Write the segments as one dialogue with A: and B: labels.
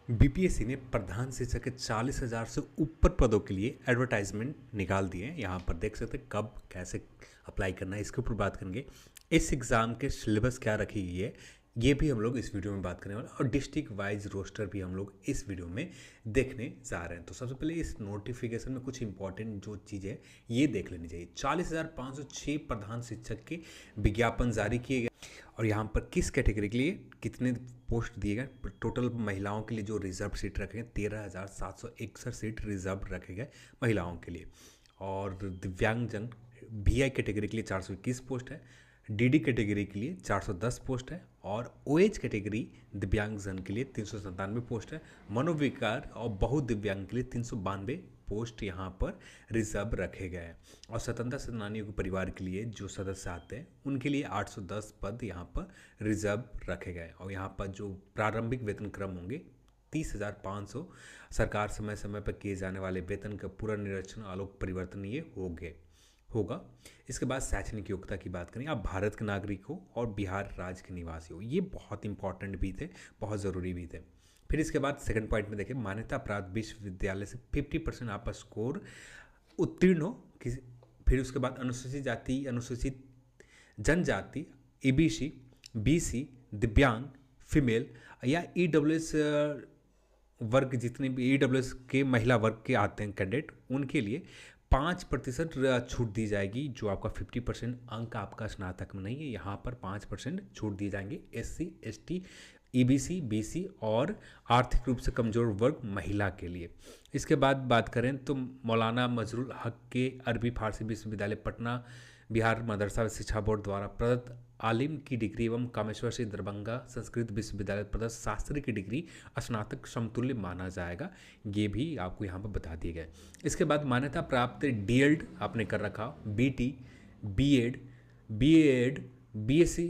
A: BPSC ने प्रधान शिक्षक के 40,000 से ऊपर पदों के लिए एडवर्टाइजमेंट निकाल दिए हैं। यहाँ पर देख सकते हैं कब कैसे अप्लाई करना है, इसके ऊपर बात करेंगे। इस एग्ज़ाम के सिलेबस क्या रखी गई है ये भी हम लोग इस वीडियो में बात करने वाले, और डिस्ट्रिक्ट वाइज रोस्टर भी हम लोग इस वीडियो में देखने जा रहे हैं। तो सबसे पहले इस नोटिफिकेशन में कुछ इंपॉर्टेंट जो चीज़ें ये देख लेनी चाहिए। 40,506 प्रधान शिक्षक के विज्ञापन जारी किए गए, और यहाँ पर किस कैटेगरी के लिए कितने पोस्ट दिए गए। टोटल महिलाओं के लिए जो रिजर्व सीट रखे गए 13,761 सीट रिजर्व रखे गए महिलाओं के लिए, और दिव्यांगजन VI कैटेगरी के लिए 421 पोस्ट है, DD कैटेगरी के लिए 410 पोस्ट है, और OH कैटेगरी दिव्यांगजन के लिए 397 पोस्ट है। मनोविकार और बहुदिव्यांग के लिए 392 पोस्ट यहाँ पर रिजर्व रखे गए हैं, और स्वतंत्रता सेनानियों के परिवार के लिए जो सदस्य आते हैं उनके लिए 810 पद यहाँ पर रिजर्व रखे गए। और यहाँ पर जो प्रारंभिक वेतन क्रम होंगे 30,500, सरकार समय समय पर किए जाने वाले वेतन का पूरा निरीक्षण आलोक परिवर्तन ये होगा। इसके बाद शैक्षणिक योग्यता की बात करें, आप भारत के नागरिक हो और बिहार राज्य के निवासी हो, ये बहुत इंपॉर्टेंट भी थे, बहुत ज़रूरी भी थे। फिर इसके बाद सेकंड पॉइंट में देखें, मान्यता प्राप्त विश्वविद्यालय से 50% आपका स्कोर उत्तीर्ण हो। फिर उसके बाद अनुसूचित जाति, अनुसूचित जनजाति, EBC, BC, दिव्यांग, फीमेल या EWS वर्ग, जितने भी EWS के महिला वर्ग के आते हैं कैंडिडेट, उनके लिए 5% छूट दी जाएगी। जो आपका 50% अंक आपका स्नातक में नहीं है, यहाँ पर 5% छूट दी जाएंगे SC, ST, EBC, BC और आर्थिक रूप से कमजोर वर्ग महिला के लिए। इसके बाद बात करें तो मौलाना मजरुल हक के अरबी फारसी विश्वविद्यालय पटना बिहार मदरसा शिक्षा बोर्ड द्वारा प्रदत्त आलिम की डिग्री एवं कामेश्वर सिंह दरभंगा संस्कृत विश्वविद्यालय प्रदत्त शास्त्री की डिग्री स्नातक समतुल्य माना जाएगा। ये भी आपको यहाँ पर बता दिए गए। इसके बाद मान्यता प्राप्त DED आपने कर रखा, BT, BEd, BAed, BSc,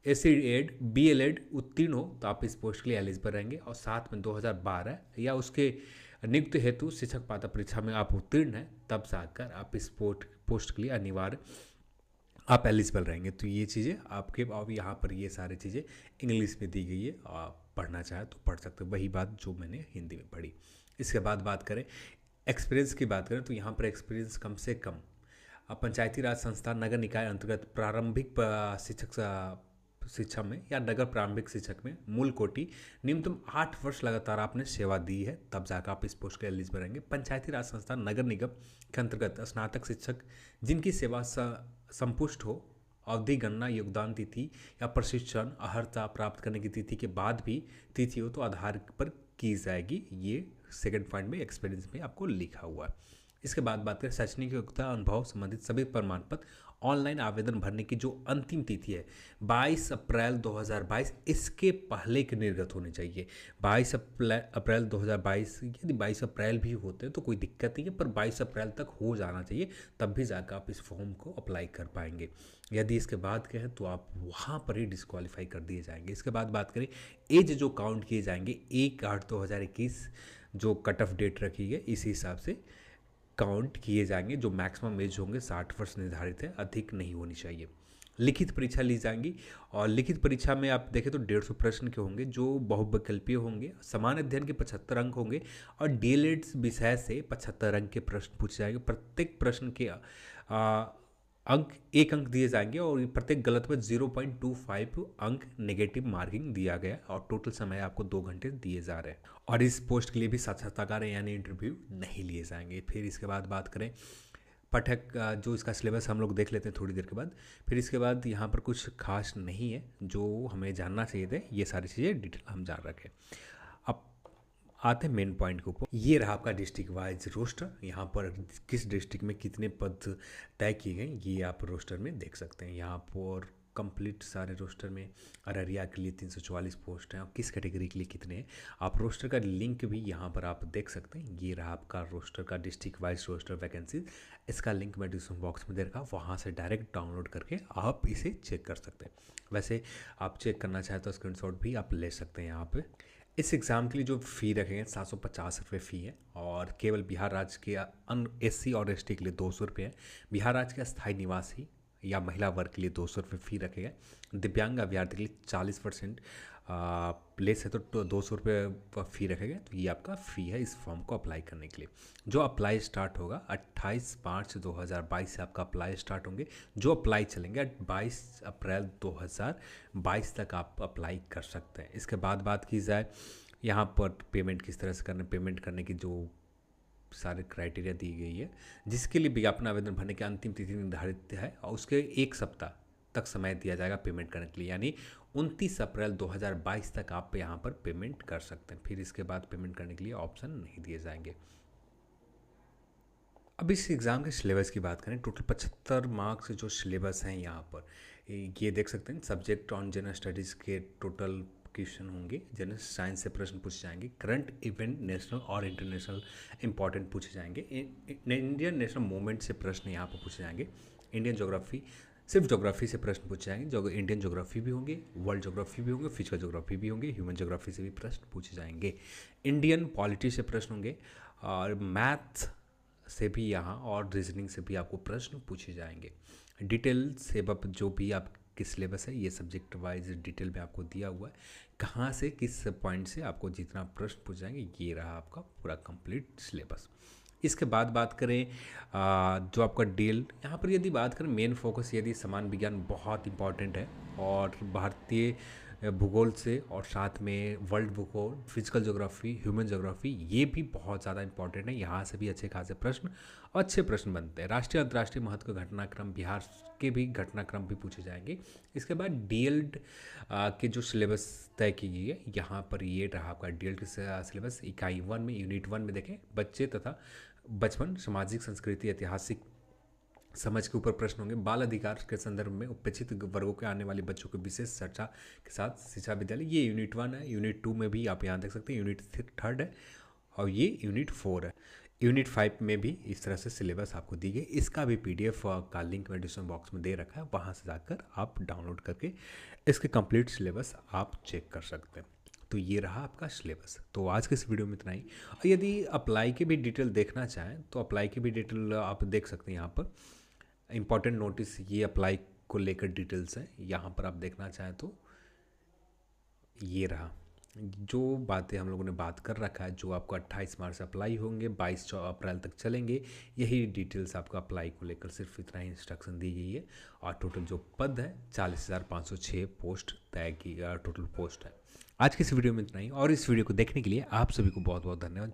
A: SEd, BLEd उत्तीर्ण हो तो आप इस पोस्ट के लिए एलिजिबल रहेंगे। और साथ में 2012 या उसके नियुक्त हेतु शिक्षक पात्रता परीक्षा में आप उत्तीर्ण हैं, तब से आकर आप इस पोस्ट के लिए अनिवार्य आप एलिजिबल रहेंगे। तो ये चीज़ें आपके, अब यहाँ पर ये सारी चीज़ें इंग्लिश में दी गई है, आप पढ़ना चाहें तो पढ़ सकते हो, वही बात जो मैंने हिंदी में पढ़ी। इसके बाद बात करें एक्सपीरियंस की बात करें तो यहाँ पर एक्सपीरियंस कम से कम पंचायती राज संस्था नगर निकाय अंतर्गत प्रारंभिक शिक्षा में या नगर प्रारंभिक शिक्षक में मूल कोटि न्यूनतम 8 वर्ष लगातार आपने सेवा दी है, तब जाकर आप इस पोस्ट के एलिजिबल रहेंगे। पंचायती राज संस्था नगर निगम के अंतर्गत स्नातक शिक्षक जिनकी सेवा संपुष्ट हो, अवधि गणना योगदान तिथि या प्रशिक्षण अर्हता प्राप्त करने की तिथि के बाद भी तिथि हो तो आधार पर की जाएगी। ये सेकंड पॉइंट में एक्सपीरियंस में आपको लिखा हुआ है। इसके बाद बात करें शैक्षणिक योग्यता अनुभव संबंधित सभी प्रमाण पत्र ऑनलाइन आवेदन भरने की जो अंतिम तिथि है 22 अप्रैल 2022, इसके पहले के निर्गत होने चाहिए। 22 अप्रैल 2022, यदि 22 अप्रैल भी होते हैं तो कोई दिक्कत नहीं है, पर 22 अप्रैल तक हो जाना चाहिए, तब भी जाकर आप इस फॉर्म को अप्लाई कर पाएंगे। यदि इसके बाद के हैं तो आप वहाँ पर ही डिस्क्वालीफाई कर दिए जाएंगे। इसके बाद बात करें एज जो काउंट किए जाएंगे 1/8/2021 जो कट ऑफ डेट रखी है, इसी हिसाब से काउंट किए जाएंगे। जो मैक्सिमम एज होंगे 60 वर्ष निर्धारित है, अधिक नहीं होनी चाहिए। लिखित परीक्षा ली जाएंगी, और लिखित परीक्षा में आप देखें तो 150 प्रश्न के होंगे जो बहुविकल्पीय होंगे। समान अध्ययन के 75 अंक होंगे, और DLED विषय से 75 अंक के प्रश्न पूछे जाएंगे। प्रत्येक प्रश्न के अंक 1 अंक दिए जाएंगे, और प्रत्येक गलत में 0.25 अंक नेगेटिव मार्किंग दिया गया, और टोटल समय आपको 2 घंटे दिए जा रहे हैं। और इस पोस्ट के लिए भी साक्षात्कार यानी इंटरव्यू नहीं लिए जाएंगे। फिर इसके बाद बात करें पाठक, जो इसका सिलेबस हम लोग देख लेते हैं थोड़ी देर के बाद। फिर इसके बाद यहाँ पर कुछ खास नहीं है जो हमें जानना चाहिए थे, ये सारी चीज़ें डिटेल हम जान रखें। अब आते हैं मेन पॉइंट के ऊपर। ये रहा आपका डिस्ट्रिक्ट वाइज रोस्टर। यहाँ पर किस डिस्ट्रिक्ट में कितने पद तय किए गए ये आप रोस्टर में देख सकते हैं। यहाँ पर कंप्लीट सारे रोस्टर में अररिया के लिए 344 पोस्ट हैं, और किस कैटेगरी के लिए कितने हैं आप रोस्टर का लिंक भी यहाँ पर आप देख सकते हैं। ये रहा आपका रोस्टर का डिस्ट्रिक्ट वाइज रोस्टर वैकेंसीज। इसका लिंक मैं डिस्क्रिप्शन बॉक्स में दे रखा, वहाँ से डायरेक्ट डाउनलोड करके आप इसे चेक कर सकते हैं। वैसे आप चेक करना चाहें तो स्क्रीनशॉट भी आप ले सकते हैं। यहाँ पर इस एग्ज़ाम के लिए जो फ़ी रखे हैं 750 रुपये फ़ी है, और केवल बिहार राज्य के SC और ST के लिए 200 रुपये है। बिहार राज्य के अस्थायी निवासी या महिला वर्ग के लिए 200 रुपये फ़ी रखे गए। दिव्यांग अभ्यर्थी के लिए 40% लेस है तो 200 रुपये फ़ी रखेगा। तो ये आपका फ़ी है इस फॉर्म को अप्लाई करने के लिए। जो अप्लाई स्टार्ट होगा 28 मार्च 2022 से आपका अप्लाई स्टार्ट होंगे। जो अप्लाई चलेंगे 22 अप्रैल 2022 तक आप अप्लाई कर सकते हैं। इसके बाद बात की जाए यहाँ पर पेमेंट किस तरह से करना, पेमेंट करने की जो सारे क्राइटेरिया दी गई है, जिसके लिए विज्ञापन आवेदन भरने की अंतिम तिथि निर्धारित है और उसके 1 सप्ताह तक समय दिया जाएगा पेमेंट करने के लिए, यानी 29 अप्रैल 2022 तक आप यहाँ पर पेमेंट कर सकते हैं। फिर इसके बाद पेमेंट करने के लिए ऑप्शन नहीं दिए जाएंगे। अब इस एग्ज़ाम के सिलेबस की बात करें, टोटल 75 मार्क्स जो सिलेबस हैं यहाँ पर ये देख सकते हैं। सब्जेक्ट ऑन जनरल स्टडीज़ के टोटल क्वेश्चन होंगे। जनरल साइंस से प्रश्न पूछे जाएंगे। करंट इवेंट नेशनल और इंटरनेशनल इंपॉर्टेंट पूछे जाएंगे। इंडियन नेशनल मूवमेंट से प्रश्न यहाँ पर पूछे जाएंगे। इंडियन ज्योग्राफी, सिर्फ ज्योग्राफी से प्रश्न पूछे जाएंगे। जो इंडियन ज्योग्राफी भी होंगे, वर्ल्ड ज्योग्राफी भी होंगे, फिजिकल ज्योग्राफी भी होंगे, ह्यूमन ज्योग्राफी से भी प्रश्न पूछे जाएंगे। इंडियन पॉलिटी से प्रश्न होंगे और मैथ्स से भी यहाँ और रीजनिंग से भी आपको प्रश्न पूछे जाएंगे। डिटेल से जो भी आपके सिलेबस है ये सब्जेक्ट वाइज डिटेल में आपको दिया हुआ है, कहाँ से किस पॉइंट से आपको जितना प्रश्न पूछ जाएंगे। ये रहा आपका पूरा कंप्लीट सिलेबस। इसके बाद बात करें जो आपका डीएल, यहाँ पर यदि बात करें मेन फोकस यदि समान विज्ञान बहुत इंपॉर्टेंट है और भारतीय भूगोल से और साथ में वर्ल्ड भूगोल, फिजिकल ज्योग्राफी, ह्यूमन ज्योग्राफी ये भी बहुत ज़्यादा इंपॉर्टेंट है। यहाँ से भी अच्छे खासे प्रश्न, अच्छे प्रश्न बनते हैं। राष्ट्रीय अंतर्राष्ट्रीय महत्व का घटनाक्रम, बिहार के भी घटनाक्रम भी पूछे जाएंगे। इसके बाद डीएल्ड के जो सिलेबस तय की गई है, यहाँ पर ये रहा आपका डीएल्ड का सिलेबस। इकाई 1 में, यूनिट 1 में देखें बच्चे तथा बचपन, सामाजिक संस्कृति, ऐतिहासिक समझ के ऊपर प्रश्न होंगे। बाल अधिकार के संदर्भ में उपेक्षित वर्गों के आने वाले बच्चों को विशेष चर्चा के साथ शिक्षा विद्यालय, ये यूनिट 1 है। यूनिट 2 में भी आप यहाँ देख सकते हैं यूनिट 3 है और ये यूनिट 4 है। यूनिट 5 में भी इस तरह से सिलेबस आपको दी गई। इसका भी PDF का लिंक मैं डिस्क्रिप्शन बॉक्स में दे रखा है, वहाँ से जाकर आप डाउनलोड करके इसके कंप्लीट सिलेबस आप चेक कर सकते हैं। तो ये रहा आपका सिलेबस। तो आज के इस वीडियो में इतना ही। और यदि अप्लाई की भी डिटेल देखना चाहें तो अप्लाई की भी डिटेल आप देख सकते हैं। यहाँ पर इम्पॉर्टेंट नोटिस ये अप्लाई को लेकर डिटेल्स हैं, यहाँ पर आप देखना चाहें तो ये रहा। जो बातें हम लोगों ने बात कर रखा है, जो आपको 28 मार्च से अप्लाई होंगे, 22 अप्रैल तक चलेंगे, यही डिटेल्स आपको अप्लाई को लेकर सिर्फ इतना ही इंस्ट्रक्शन दी गई है। और टोटल जो पद है 40,506 पोस्ट तय की टोटल पोस्ट है। आज की इस वीडियो में इतना ही और इस वीडियो को देखने के लिए आप सभी को बहुत बहुत धन्यवाद।